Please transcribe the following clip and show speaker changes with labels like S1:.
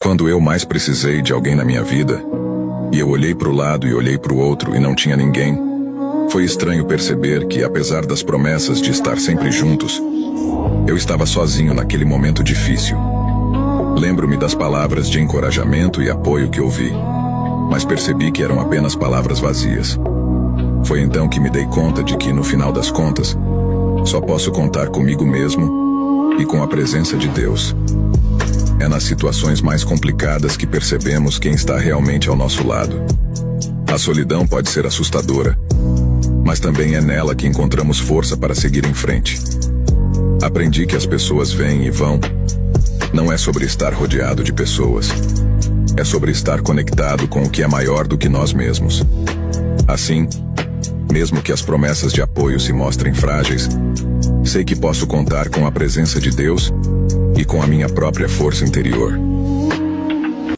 S1: Quando eu mais precisei de alguém na minha vida, e eu olhei para o lado e olhei para o outro e não tinha ninguém, foi estranho perceber que, apesar das promessas de estar sempre juntos, eu estava sozinho naquele momento difícil. Lembro-me das palavras de encorajamento e apoio que ouvi, mas percebi que eram apenas palavras vazias. Foi então que me dei conta de que, no final das contas, só posso contar comigo mesmo e com a presença de Deus. É nas situações mais complicadas que percebemos quem está realmente ao nosso lado. A solidão pode ser assustadora, mas também é nela que encontramos força para seguir em frente. Aprendi que as pessoas vêm e vão. Não é sobre estar rodeado de pessoas. É sobre estar conectado com o que é maior do que nós mesmos. Assim, mesmo que as promessas de apoio se mostrem frágeis, sei que posso contar com a presença de Deus e com a minha própria força interior.